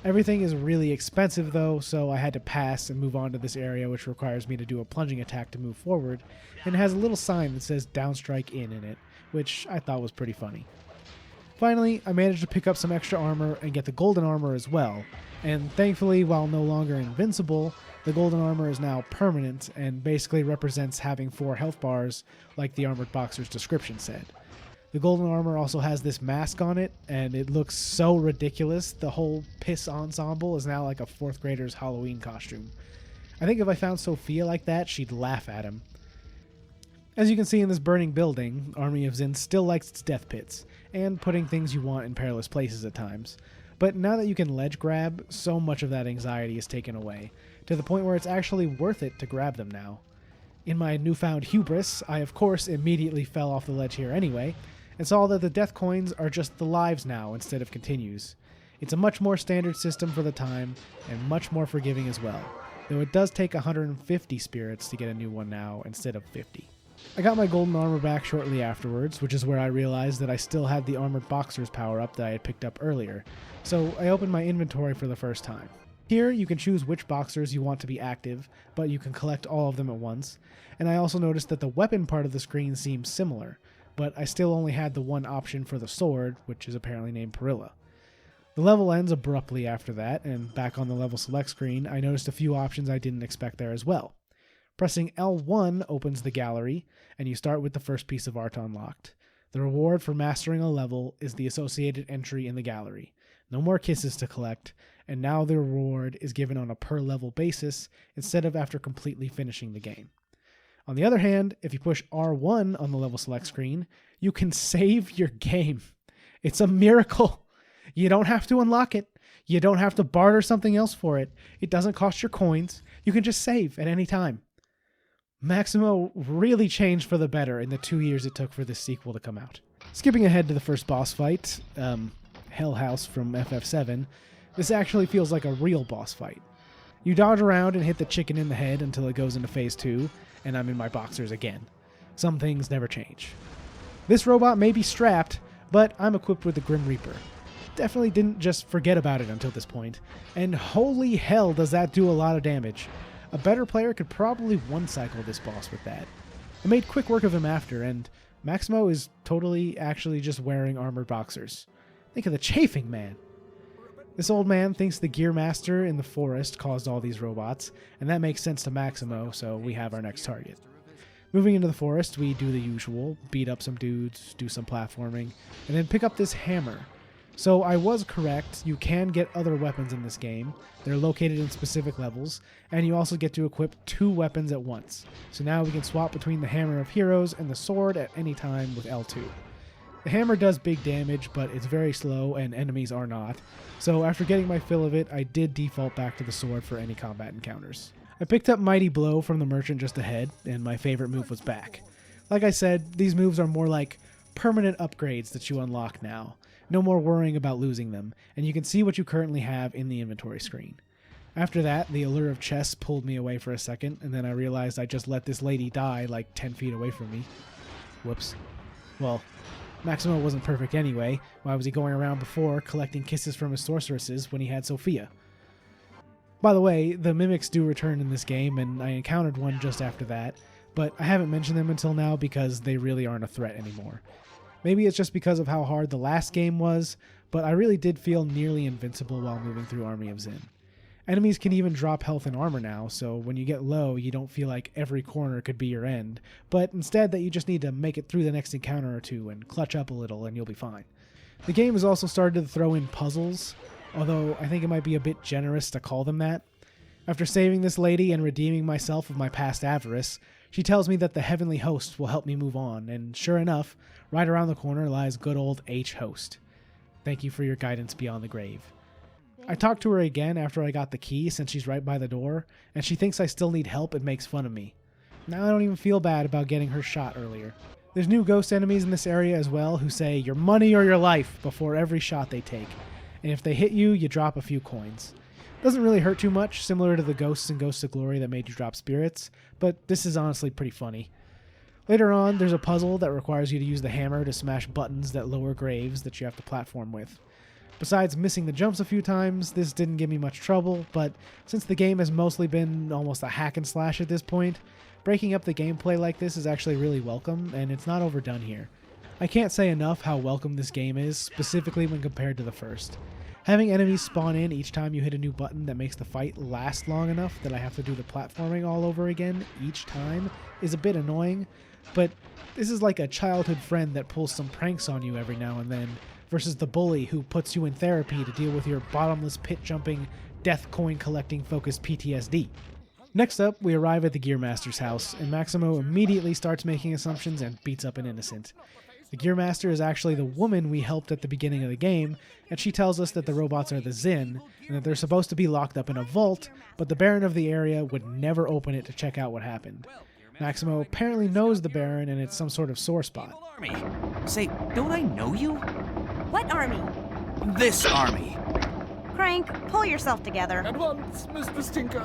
[SPEAKER 1] Everything is really expensive though, so I had to pass and move on to this area which requires me to do a plunging attack to move forward, and it has a little sign that says Downstrike in it, which I thought was pretty funny. Finally, I managed to pick up some extra armor and get the golden armor as well, and thankfully, while no longer invincible, the golden armor is now permanent and basically represents having 4 health bars like the armored boxer's description said. The golden armor also has this mask on it, and it looks so ridiculous. The whole piss ensemble is now like a 4th grader's Halloween costume. I think if I found Sophia like that, she'd laugh at him. As you can see in this burning building, Army of Zin still likes its death pits, and putting things you want in perilous places at times. But now that you can ledge grab, so much of that anxiety is taken away, to the point where it's actually worth it to grab them now. In my newfound hubris, I of course immediately fell off the ledge here anyway, and saw that the death coins are just the lives now instead of continues. It's a much more standard system for the time, and much more forgiving as well, though it does take 150 spirits to get a new one now instead of 50. I got my golden armor back shortly afterwards, which is where I realized that I still had the armored boxer's power-up that I had picked up earlier, so I opened my inventory for the first time. Here, you can choose which boxers you want to be active, but you can collect all of them at once, and I also noticed that the weapon part of the screen seems similar, but I still only had the one option for the sword, which is apparently named Perilla. The level ends abruptly after that, and back on the level select screen, I noticed a few options I didn't expect there as well. Pressing L1 opens the gallery, and you start with the first piece of art unlocked. The reward for mastering a level is the associated entry in the gallery. No more kisses to collect, and now the reward is given on a per level basis instead of after completely finishing the game. On the other hand, if you push R1 on the level select screen, you can save your game. It's a miracle. You don't have to unlock it. You don't have to barter something else for it. It doesn't cost your coins. You can just save at any time. Maximo really changed for the better in the 2 years it took for this sequel to come out. Skipping ahead to the first boss fight, Hell House from FF7, this actually feels like a real boss fight. You dodge around and hit the chicken in the head until it goes into phase 2, and I'm in my boxers again. Some things never change. This robot may be strapped, but I'm equipped with the Grim Reaper. Definitely didn't just forget about it until this point, and holy hell does that do a lot of damage. A better player could probably one-cycle this boss with that. I made quick work of him after, and Maximo is totally actually just wearing armored boxers. Think of the chafing man. This old man thinks the Gear Master in the forest caused all these robots, and that makes sense to Maximo, so we have our next target. Moving into the forest, we do the usual, beat up some dudes, do some platforming, and then pick up this hammer. So I was correct, you can get other weapons in this game. They're located in specific levels, and you also get to equip 2 weapons at once. So now we can swap between the Hammer of Heroes and the sword at any time with L2. The hammer does big damage, but it's very slow and enemies are not. So after getting my fill of it, I did default back to the sword for any combat encounters. I picked up Mighty Blow from the merchant just ahead, and my favorite move was back. Like I said, these moves are more like permanent upgrades that you unlock now. No more worrying about losing them, and you can see what you currently have in the inventory screen. After that, the allure of chess pulled me away for a second, and then I realized I just let this lady die like 10 feet away from me. Whoops. Well, Maximo wasn't perfect anyway. Why was he going around before collecting kisses from his sorceresses when he had Sophia? By the way, the mimics do return in this game, and I encountered one just after that, but I haven't mentioned them until now because they really aren't a threat anymore. Maybe it's just because of how hard the last game was, but I really did feel nearly invincible while moving through Army of Zin. Enemies can even drop health and armor now, so when you get low, you don't feel like every corner could be your end, but instead that you just need to make it through the next encounter or two and clutch up a little and you'll be fine. The game has also started to throw in puzzles, although I think it might be a bit generous to call them that. After saving this lady and redeeming myself of my past avarice, she tells me that the heavenly host will help me move on, and sure enough, right around the corner lies good old H-Host. Thank you for your guidance beyond the grave. I talked to her again after I got the key since she's right by the door, and she thinks I still need help and makes fun of me. Now I don't even feel bad about getting her shot earlier. There's new ghost enemies in this area as well who say your money or your life before every shot they take, and if they hit you, you drop a few coins. Doesn't really hurt too much, similar to the ghosts in Ghosts of Glory that made you drop spirits, but this is honestly pretty funny. Later on, there's a puzzle that requires you to use the hammer to smash buttons that lower graves that you have to platform with. Besides missing the jumps a few times, this didn't give me much trouble, but since the game has mostly been almost a hack and slash at this point, breaking up the gameplay like this is actually really welcome, and it's not overdone here. I can't say enough how welcome this game is, specifically when compared to the first. Having enemies spawn in each time you hit a new button that makes the fight last long enough that I have to do the platforming all over again each time is a bit annoying, but this is like a childhood friend that pulls some pranks on you every now and then, versus the bully who puts you in therapy to deal with your bottomless pit jumping, death coin collecting focused PTSD. Next up, we arrive at the Gearmaster's house, and Maximo immediately starts making assumptions and beats up an innocent. The Gearmaster is actually the woman we helped at the beginning of the game, and she tells us that the robots are the Zin, and that they're supposed to be locked up in a vault, but the Baron of the area would never open it to check out what happened. Maximo apparently knows the Baron, and it's some sort of sore spot.
[SPEAKER 4] Army. Say, don't I know you?
[SPEAKER 6] What army?
[SPEAKER 4] This army.
[SPEAKER 6] Crank, pull yourself together.
[SPEAKER 3] At once, Mr. Stinker.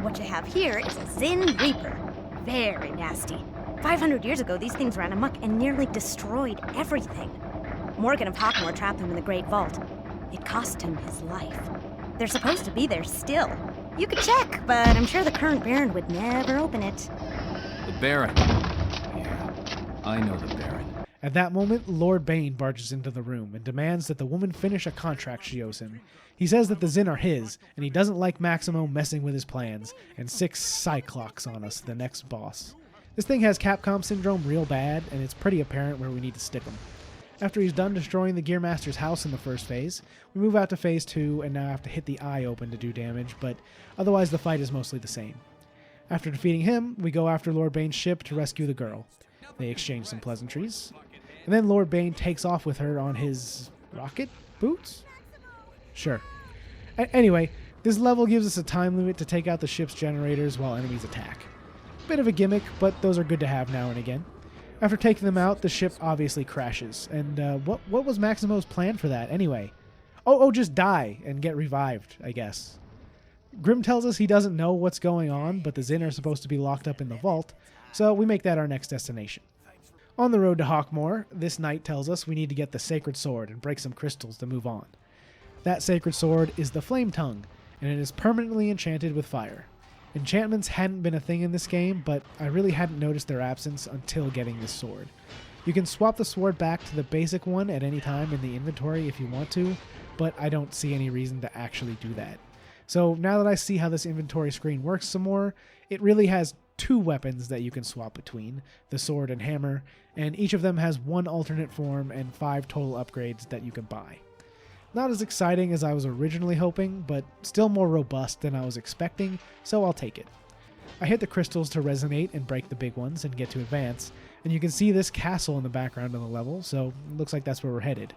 [SPEAKER 6] What you have here is a Zin Reaper. Very nasty. 500 years ago, these things ran amok and nearly destroyed everything. Morgan of Hawkmoor trapped them in the Great Vault. It cost him his life. They're supposed to be there still. You could check, but I'm sure the current Baron would never open it.
[SPEAKER 4] The Baron. Yeah, I know the Baron.
[SPEAKER 1] At that moment, Lord Bane barges into the room and demands that the woman finish a contract she owes him. He says that the Zin are his, and he doesn't like Maximo messing with his plans, and 6 Cyclocks on us, the next boss. This thing has Capcom syndrome real bad, and it's pretty apparent where we need to stick him. After he's done destroying the Gearmaster's house in the first phase, we move out to phase 2 and now have to hit the eye open to do damage, but otherwise the fight is mostly the same. After defeating him, we go after Lord Bane's ship to rescue the girl. They exchange some pleasantries, and then Lord Bane takes off with her on his rocket boots? Sure. Anyway, this level gives us a time limit to take out the ship's generators while enemies attack. Bit of a gimmick, but those are good to have now and again. After taking them out, the ship obviously crashes. And what was Maximo's plan for that anyway? Oh, just die and get revived, I guess. Grimm tells us he doesn't know what's going on, but the Zin are supposed to be locked up in the vault, so we make that our next destination. On the road to Hawkmoor, this knight tells us we need to get the Sacred Sword and break some crystals to move on. That Sacred Sword is the Flame Tongue, and it is permanently enchanted with fire. Enchantments hadn't been a thing in this game, but I really hadn't noticed their absence until getting this sword. You can swap the sword back to the basic one at any time in the inventory if you want to, but I don't see any reason to actually do that. So now that I see how this inventory screen works some more, it really has 2 weapons that you can swap between, the sword and hammer, and each of them has 1 alternate form and 5 total upgrades that you can buy. Not as exciting as I was originally hoping, but still more robust than I was expecting, so I'll take it. I hit the crystals to resonate and break the big ones and get to advance, and you can see this castle in the background of the level, so it looks like that's where we're headed.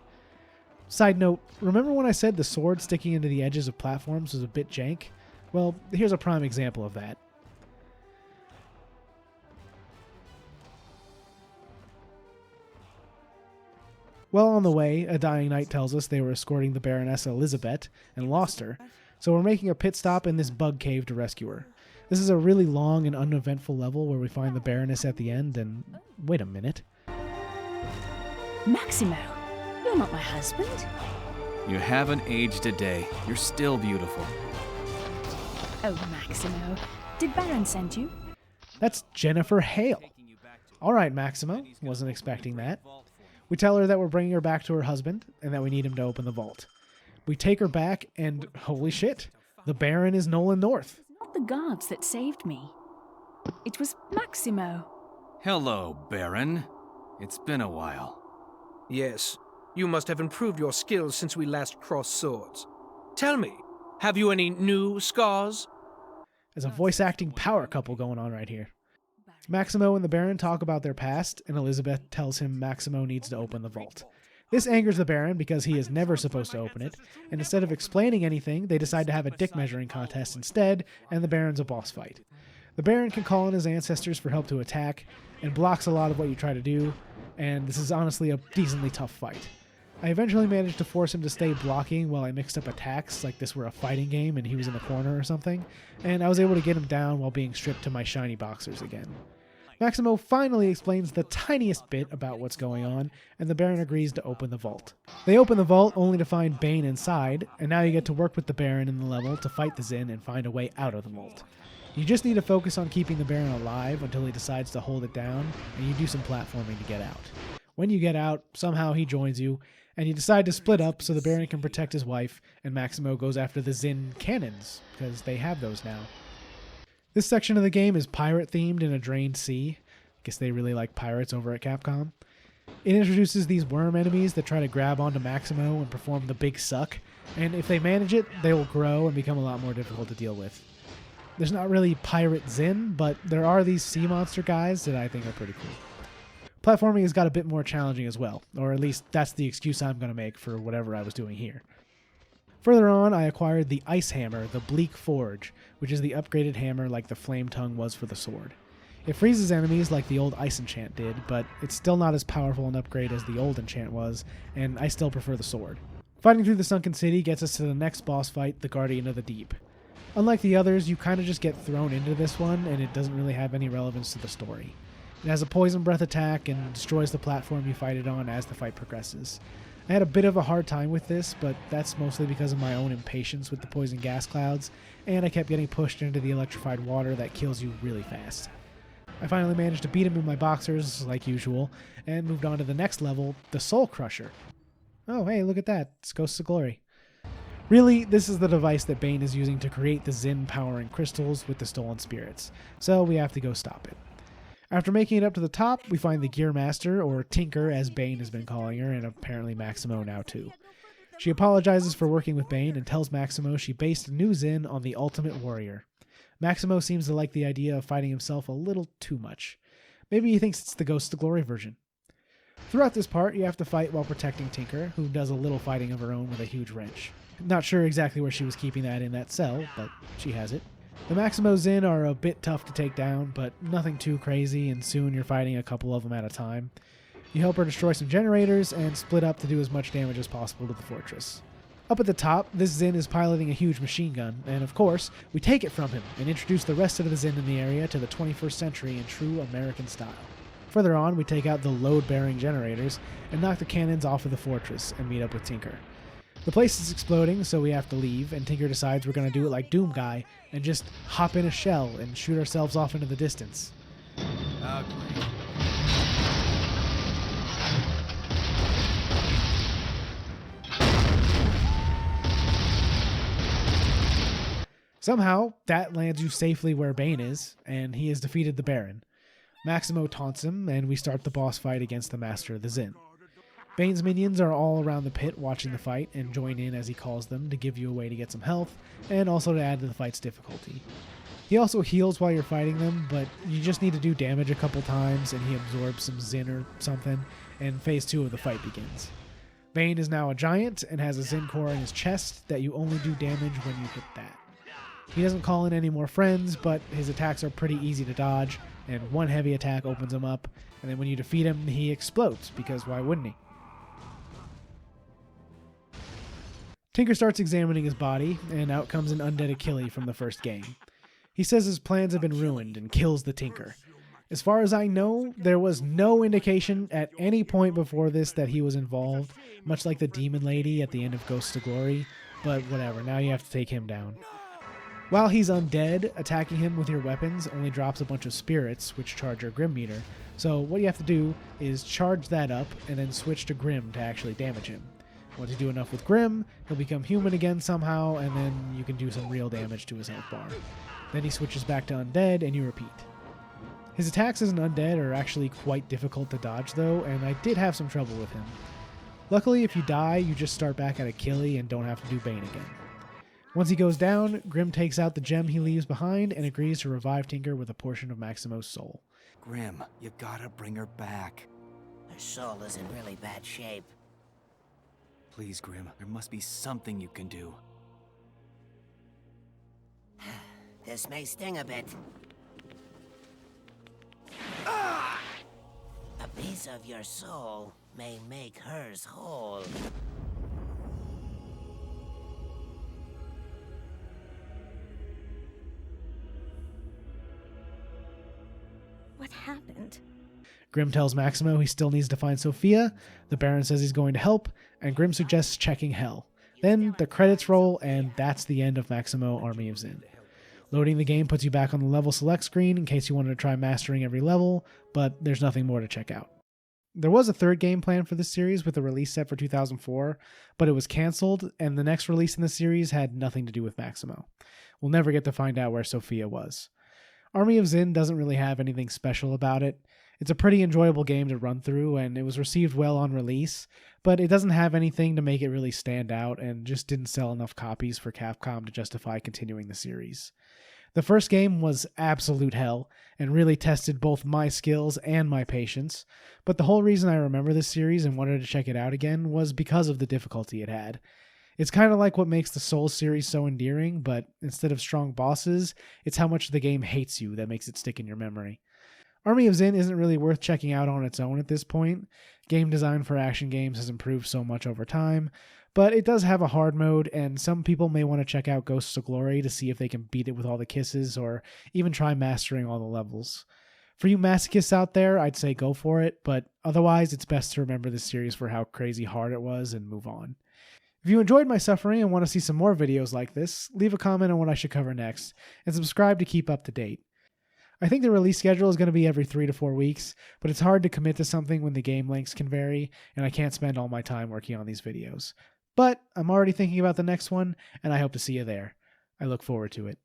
[SPEAKER 1] Side note, remember when I said the sword sticking into the edges of platforms was a bit jank? Well, here's a prime example of that. Well on the way, a dying knight tells us they were escorting the Baroness Elizabeth and lost her, so we're making a pit stop in this bug cave to rescue her. This is a really long and uneventful level where we find the Baroness at the end and... wait a minute.
[SPEAKER 7] Maximo, you're not my husband.
[SPEAKER 4] You haven't aged a day. You're still beautiful.
[SPEAKER 7] Oh, Maximo, did Baron send you?
[SPEAKER 1] That's Jennifer Hale. Alright, Maximo, wasn't expecting that. We tell her that we're bringing her back to her husband, and that we need him to open the vault. We take her back, and holy shit, the Baron is Nolan North.
[SPEAKER 7] Not the guards that saved me. It was Maximo.
[SPEAKER 4] Hello, Baron. It's been a while.
[SPEAKER 3] Yes,
[SPEAKER 8] You must have improved your skills since we last crossed swords. Tell me, have you any new scars?
[SPEAKER 1] There's a voice acting power couple going on right here. Maximo and the Baron talk about their past, and Elizabeth tells him Maximo needs to open the vault. This angers the Baron because he is never supposed to open it, and instead of explaining anything, they decide to have a dick measuring contest instead, and the Baron's a boss fight. The Baron can call on his ancestors for help to attack, and blocks a lot of what you try to do, and this is honestly a decently tough fight. I eventually managed to force him to stay blocking while I mixed up attacks like this were a fighting game and he was in the corner or something, and I was able to get him down while being stripped to my shiny boxers again. Maximo finally explains the tiniest bit about what's going on, and the Baron agrees to open the vault. They open the vault only to find Bane inside, and now you get to work with the Baron in the level to fight the Zin and find a way out of the vault. You just need to focus on keeping the Baron alive until he decides to hold it down, and you do some platforming to get out. When you get out, somehow he joins you, and you decide to split up so the Baron can protect his wife, and Maximo goes after the Zin cannons, because they have those now. This section of the game is pirate-themed in a drained sea. I guess they really like pirates over at Capcom. It introduces these worm enemies that try to grab onto Maximo and perform the big suck, and if they manage it, they will grow and become a lot more difficult to deal with. There's not really pirate Zin, but there are these sea monster guys that I think are pretty cool. Platforming has got a bit more challenging as well, or at least that's the excuse I'm going to make for whatever I was doing here. Further on, I acquired the Ice Hammer, the Bleak Forge, which is the upgraded hammer like the Flame Tongue was for the sword. It freezes enemies like the old Ice Enchant did, but it's still not as powerful an upgrade as the old Enchant was, and I still prefer the sword. Fighting through the Sunken City gets us to the next boss fight, the Guardian of the Deep. Unlike the others, you kind of just get thrown into this one, and it doesn't really have any relevance to the story. It has a poison breath attack and destroys the platform you fight it on as the fight progresses. I had a bit of a hard time with this, but that's mostly because of my own impatience with the poison gas clouds, and I kept getting pushed into the electrified water that kills you really fast. I finally managed to beat him in my boxers, like usual, and moved on to the next level, the Soul Crusher. Oh, hey, look at that. It's Ghosts of Glory. Really, this is the device that Bane is using to create the Zin powering crystals with the stolen spirits, so we have to go stop it. After making it up to the top, we find the Gear Master, or Tinker as Bane has been calling her, and apparently Maximo now too. She apologizes for working with Bane and tells Maximo she based a new Zin on the Ultimate Warrior. Maximo seems to like the idea of fighting himself a little too much. Maybe he thinks it's the Ghosts of Glory version. Throughout this part, you have to fight while protecting Tinker, who does a little fighting of her own with a huge wrench. Not sure exactly where she was keeping that in that cell, but she has it. The Maximo Zin are a bit tough to take down, but nothing too crazy, and soon you're fighting a couple of them at a time. You help her destroy some generators and split up to do as much damage as possible to the fortress. Up at the top, this Zin is piloting a huge machine gun, and of course, we take it from him and introduce the rest of the Zin in the area to the 21st century in true American style. Further on, we take out the load-bearing generators and knock the cannons off of the fortress and meet up with Tinker. The place is exploding, so we have to leave, and Tinker decides we're going to do it like Doom Guy and just hop in a shell and shoot ourselves off into the distance.
[SPEAKER 4] Great.
[SPEAKER 1] Somehow, that lands you safely where Bane is, and he has defeated the Baron. Maximo taunts him, and we start the boss fight against the Master of the Zin. Bane's minions are all around the pit watching the fight and join in as he calls them to give you a way to get some health and also to add to the fight's difficulty. He also heals while you're fighting them, but you just need to do damage a couple times and he absorbs some Zin or something, and phase 2 of the fight begins. Bane is now a giant and has a Zin core in his chest that you only do damage when you hit that. He doesn't call in any more friends, but his attacks are pretty easy to dodge, and one heavy attack opens him up, and then when you defeat him, he explodes, because why wouldn't he? Tinker starts examining his body, and out comes an undead Achille from the first game. He says his plans have been ruined and kills the Tinker. As far as I know, there was no indication at any point before this that he was involved, much like the Demon Lady at the end of Ghosts of Glory, but whatever, now you have to take him down. While he's undead, attacking him with your weapons only drops a bunch of spirits, which charge your Grim meter, so what you have to do is charge that up and then switch to Grim to actually damage him. Once you do enough with Grim, he'll become human again somehow, and then you can do some real damage to his health bar. Then he switches back to undead, and you repeat. His attacks as an undead are actually quite difficult to dodge though, and I did have some trouble with him. Luckily, if you die, you just start back at Achille and don't have to do Bane again. Once he goes down, Grim takes out the gem he leaves behind and agrees to revive Tinker with a portion of Maximo's soul.
[SPEAKER 4] Grim, you gotta bring her back.
[SPEAKER 5] Her soul is in really bad shape.
[SPEAKER 4] Please, Grim, there must be something you can do.
[SPEAKER 5] This may sting a bit. A piece of your soul may make hers whole.
[SPEAKER 6] What happened?
[SPEAKER 1] Grim tells Maximo he still needs to find Sophia, the Baron says he's going to help, and Grim suggests checking Hell. Then the credits roll, and that's the end of Maximo Army of Zin. Loading the game puts you back on the level select screen in case you wanted to try mastering every level, but there's nothing more to check out. There was a third game planned for this series with a release set for 2004, but it was cancelled, and the next release in the series had nothing to do with Maximo. We'll never get to find out where Sophia was. Army of Zin doesn't really have anything special about it. It's a pretty enjoyable game to run through, and it was received well on release, but it doesn't have anything to make it really stand out and just didn't sell enough copies for Capcom to justify continuing the series. The first game was absolute hell and really tested both my skills and my patience, but the whole reason I remember this series and wanted to check it out again was because of the difficulty it had. It's kind of like what makes the Souls series so endearing, but instead of strong bosses, it's how much the game hates you that makes it stick in your memory. Army of Zin isn't really worth checking out on its own at this point. Game design for action games has improved so much over time, but it does have a hard mode, and some people may want to check out Ghosts of Glory to see if they can beat it with all the kisses, or even try mastering all the levels. For you masochists out there, I'd say go for it, but otherwise it's best to remember this series for how crazy hard it was and move on. If you enjoyed my suffering and want to see some more videos like this, leave a comment on what I should cover next, and subscribe to keep up to date. I think the release schedule is going to be every 3 to 4 weeks, but it's hard to commit to something when the game lengths can vary, and I can't spend all my time working on these videos. But I'm already thinking about the next one, and I hope to see you there. I look forward to it.